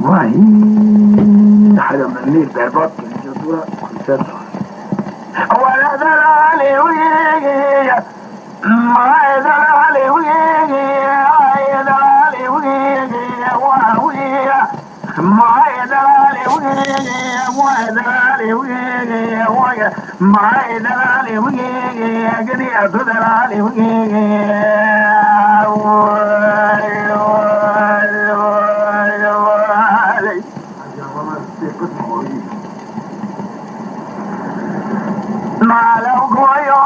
واي حدا من الليل بيربط الجدورة كل سنة ولا دلالي ويجي ما دلالي ويجي ما دلالي ويجي ويا ما دلالي ويجي ما دلالي ويجي ويا ما دلالي ويجي قدي أدلالي ويجي ما لو كويو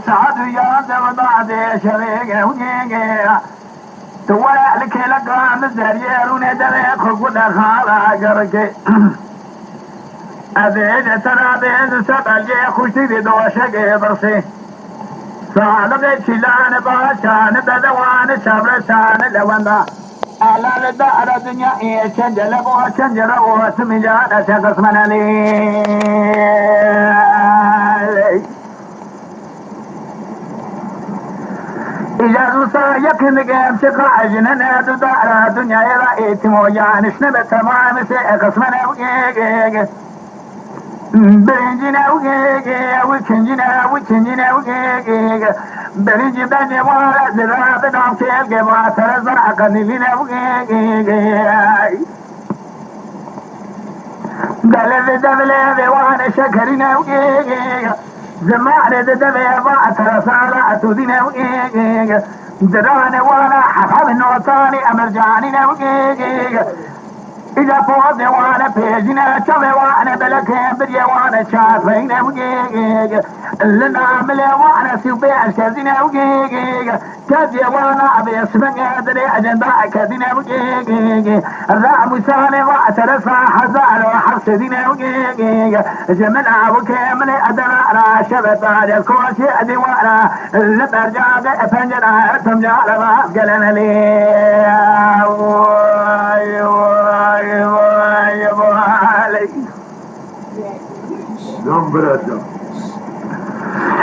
سعد يا زبدة شريك وجيجي تولى لك لقام الزرير وندرك وقد خالا جرك أبيد ترى بيد سبجي خشتي دوشك برسي صالح شلان باشان بدوان شبر شان لوندا على الدار الدنيا يشجل بو شجر واسمجان شخص من لي إذا نصا يكن جام شقا جننا دار الدنيا رأيت موجان شنب تمام شخص من لي برنجنا وجيجي وكنجنا وكنجنا وجيجي برنج بني ولا زرا بدم كيل جما ترزع قنينا وجيجي دلذ دبل وانا شكرنا وجيجي زمان دبل ما ترسالا تدينا وجيجي دراني وانا حفظ النوتاني امرجاني وجيجي إذا فوضي وانا بيجنا شوي وانا بلكين بدي وانا شافين وجيجي لنا عملي وانا سيبيع شازينا وجيجي كدي وانا ابي اسمك ادري اجندا كدينا وجيجي الرعب وساني واعترفا حزار وحرسدينا وجيجي جملها وكاملي ادرا شبتا الكوشي ادي وانا لبرجع فنجنا تمجع لما قلنا لي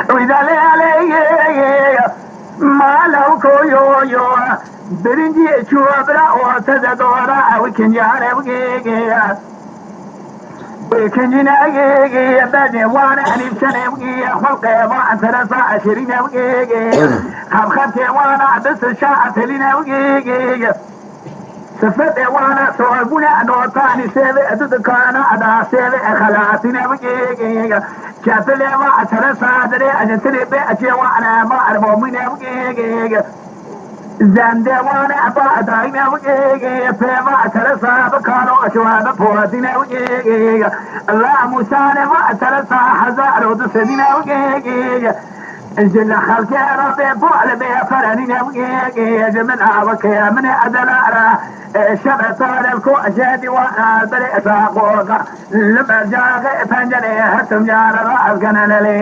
وإذا لي ما لو كيو برنجي شوبرا وتدورا وكنجار وجيجي وكنجنا وجيجي بدي وانا أني بسنة وجيجي خلقي ما ثلاثة عشرين وجيجي خبختي وانا بس شاعت لنا وجيجي سفت وانا صوبنا نوتاني سيبي اددكانا ادا سيبي خلاتنا وجيجي شافلي ما اترسا دري اجتري بيأتي وانا ما ارمومنا وجيجي زندي وانا ابا اداينا وجيجي فيما اترسا بكانو اشواب بواتنا وجيجي الله موسانا ما اترسا حزار ودسدنا وجيجي انزل خلك يا ربي فعل بي فرنين وجيجي جمنا وكيا من ادلارا شبت الكو جادي وانا بريء ساقوك لما جاغي فنجري هتم جار راس كان لي